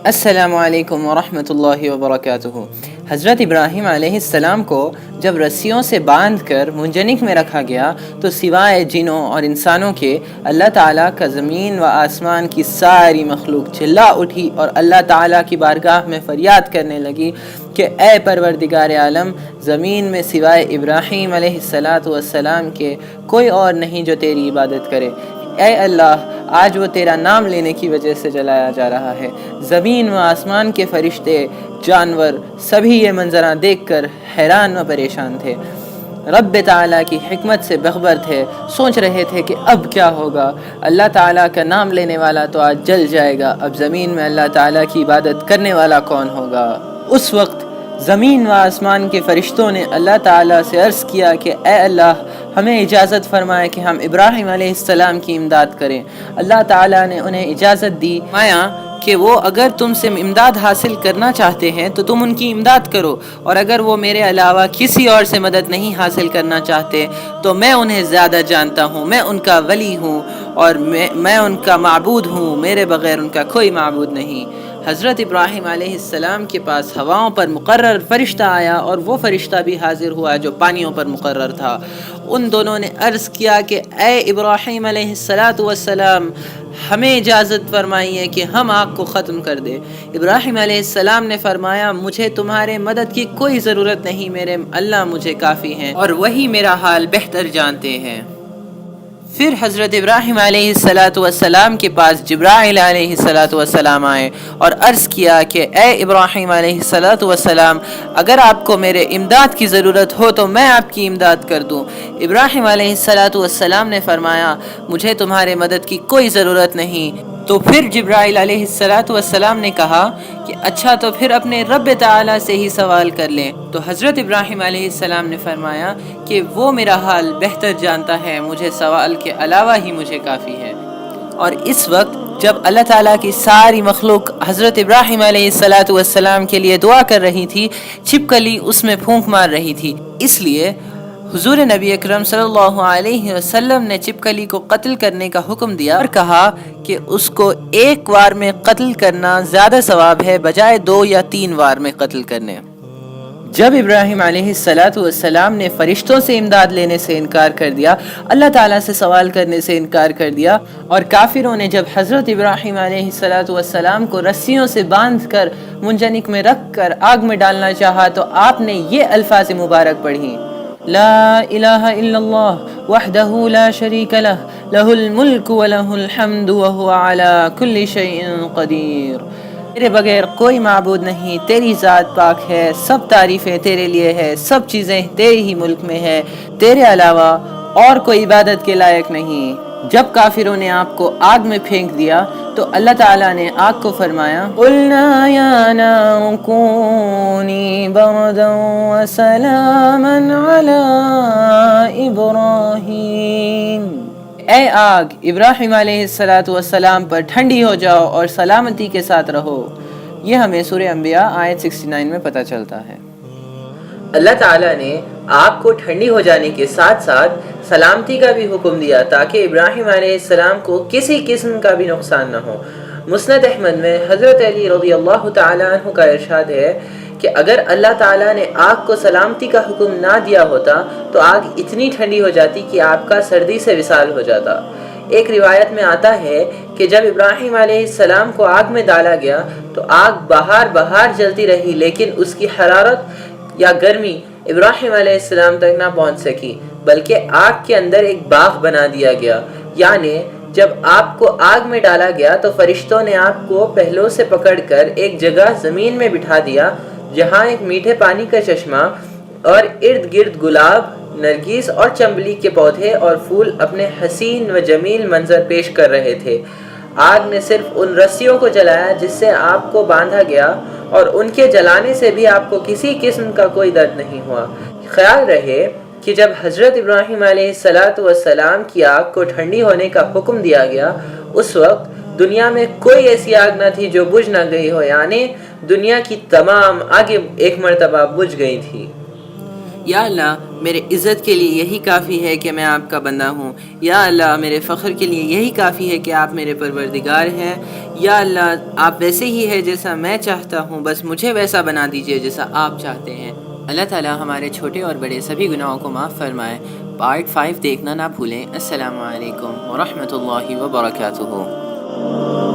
السلام علیکم ورحمۃ اللہ وبرکاتہ۔ حضرت ابراہیم علیہ السلام کو جب رسیوں سے باندھ کر منجنک میں رکھا گیا تو سوائے جنوں اور انسانوں کے اللہ تعالیٰ کا زمین و آسمان کی ساری مخلوق چلا اٹھی اور اللہ تعالیٰ کی بارگاہ میں فریاد کرنے لگی کہ اے پروردگار عالم، زمین میں سوائے ابراہیم علیہ السلام کے کوئی اور نہیں جو تیری عبادت کرے۔ اے اللہ، آج وہ تیرا نام لینے کی وجہ سے جلایا جا رہا ہے۔ زمین و آسمان کے فرشتے، جانور سبھی یہ منظرہ دیکھ کر حیران و پریشان تھے، رب تعالیٰ کی حکمت سے بخبر تھے، سوچ رہے تھے کہ اب کیا ہوگا۔ اللہ تعالیٰ کا نام لینے والا تو آج جل جائے گا، اب زمین میں اللہ تعالیٰ کی عبادت کرنے والا کون ہوگا؟ اس وقت زمین و آسمان کے فرشتوں نے اللہ تعالیٰ سے عرض کیا کہ اے اللہ، ہمیں اجازت فرمائے کہ ہم ابراہیم علیہ السلام کی امداد کریں۔ اللہ تعالیٰ نے انہیں اجازت دی، فرمایا کہ وہ اگر تم سے امداد حاصل کرنا چاہتے ہیں تو تم ان کی امداد کرو، اور اگر وہ میرے علاوہ کسی اور سے مدد نہیں حاصل کرنا چاہتے تو میں انہیں زیادہ جانتا ہوں، میں ان کا ولی ہوں اور میں ان کا معبود ہوں، میرے بغیر ان کا کوئی معبود نہیں۔ حضرت ابراہیم علیہ السلام کے پاس ہواؤں پر مقرر فرشتہ آیا، اور وہ فرشتہ بھی حاضر ہوا جو پانیوں پر مقرر تھا۔ ان دونوں نے عرض کیا کہ اے ابراہیم علیہ السلام، ہمیں اجازت فرمائیے کہ ہم آگ کو ختم کر دیں۔ ابراہیم علیہ السلام نے فرمایا مجھے تمہارے مدد کی کوئی ضرورت نہیں، میرے اللہ مجھے کافی ہیں اور وہی میرا حال بہتر جانتے ہیں۔ پھر حضرت ابراہیم علیہ السلام کے پاس جبرائیل علیہ السلام آئے اور عرض کیا کہ اے ابراہیم علیہ السلام، اگر آپ کو میرے امداد کی ضرورت ہو تو میں آپ کی امداد کر دوں۔ ابراہیم علیہ السلام نے فرمایا مجھے تمہارے مدد کی کوئی ضرورت نہیں۔ تو پھر جبرائیل علیہ السلام نے کہا کہ اچھا تو پھر اپنے رب تعالیٰ سے ہی سوال کر لیں۔ تو حضرت ابراہیم علیہ السلام نے فرمایا کہ وہ میرا حال بہتر جانتا ہے، مجھے سوال کے علاوہ ہی مجھے کافی ہے۔ اور اس وقت جب اللہ تعالیٰ کی ساری مخلوق حضرت ابراہیم علیہ السلام کے لیے دعا کر رہی تھی، چھپکلی اس میں پھونک مار رہی تھی، اس لیے حضور نبی اکرم صلی اللہ علیہ وسلم نے چھپکلی کو قتل کرنے کا حکم دیا اور کہا کہ اس کو ایک وار میں قتل کرنا زیادہ ثواب ہے بجائے 2 یا 3 وار میں قتل کرنے۔ جب ابراہیم علیہ السلام نے فرشتوں سے امداد لینے سے انکار کر دیا، اللہ تعالیٰ سے سوال کرنے سے انکار کر دیا، اور کافروں نے جب حضرت ابراہیم علیہ السلام کو رسیوں سے باندھ کر منجنک میں رکھ کر آگ میں ڈالنا چاہا تو آپ نے یہ الفاظ مبارک پڑھی: لا الہ الا اللہ وحدہ لا شریک لہ لہ الملک ولہ الحمد وہو علی کل شیء قدیر۔ تیرے بغیر کوئی معبود نہیں، تیری ذات پاک ہے، سب تعریفیں تیرے لیے ہے، سب چیزیں تیرے ہی ملک میں ہے، تیرے علاوہ اور کوئی عبادت کے لائق نہیں۔ جب کافروں نے آپ کو آگ میں پھینک دیا تو اللہ تعالیٰ نے آگ کو فرمایا قُلْنَا يَا نَارُ كُونِي بَرْدًا وَسَلَامًا عَلَىٰ إِبْرَاهِيمَ، اے آگ ابراہیم علیہ السلام پر ٹھنڈی ہو جاؤ اور سلامتی کے ساتھ رہو۔ یہ ہمیں سورہ انبیاء آیت 69 میں پتہ چلتا ہے۔ اللہ تعالیٰ نے آگ کو ٹھنڈی ہو جانے کے ساتھ ساتھ سلامتی کا بھی حکم دیا تاکہ ابراہیم علیہ السلام کو کسی قسم کا بھی نقصان نہ ہو۔ مسند احمد میں حضرت علی رضی اللہ تعالیٰ عنہ کا ارشاد ہے کہ اگر اللہ تعالیٰ نے آگ کو سلامتی کا حکم نہ دیا ہوتا تو آگ اتنی ٹھنڈی ہو جاتی کہ آپ کا سردی سے وصال ہو جاتا۔ ایک روایت میں آتا ہے کہ جب ابراہیم علیہ السلام کو آگ میں ڈالا گیا تو آگ بہار جلتی رہی، لیکن اس کی حرارت یا گرمی ابراہیم علیہ السلام تک نہ پہنچ سکی، بلکہ آگ کے اندر ایک باغ بنا دیا گیا۔ یعنی جب آپ کو آگ میں ڈالا گیا تو فرشتوں نے آپ کو پہلوں سے پکڑ کر ایک جگہ زمین میں بٹھا دیا جہاں ایک میٹھے پانی کا چشمہ اور ارد گرد گلاب، نرگس اور چمبلی کے پودے اور پھول اپنے حسین و جمیل منظر پیش کر رہے تھے۔ آگ نے صرف ان رسیوں کو جلایا جس سے آپ کو باندھا گیا، اور ان کے جلانے سے بھی آپ کو کسی قسم کا کوئی درد نہیں ہوا۔ خیال رہے کہ جب حضرت ابراہیم علیہ السلام کی آگ کو ٹھنڈی ہونے کا حکم دیا گیا، اس وقت دنیا میں کوئی ایسی آگ نہ تھی جو بجھ نہ گئی ہو، یعنی دنیا کی تمام آگیں ایک مرتبہ بجھ گئی تھی۔ یا اللہ میرے عزت کے لیے یہی کافی ہے کہ میں آپ کا بندہ ہوں، یا اللہ میرے فخر کے لیے یہی کافی ہے کہ آپ میرے پروردگار ہیں، یا اللہ آپ ویسے ہی ہے جیسا میں چاہتا ہوں، بس مجھے ویسا بنا دیجئے جیسا آپ چاہتے ہیں۔ اللہ تعالیٰ ہمارے چھوٹے اور بڑے سبھی گناہوں کو معاف فرمائے۔ پارٹ 5 دیکھنا نہ بھولیں۔ السلام علیکم ورحمۃ اللہ وبرکاتہ۔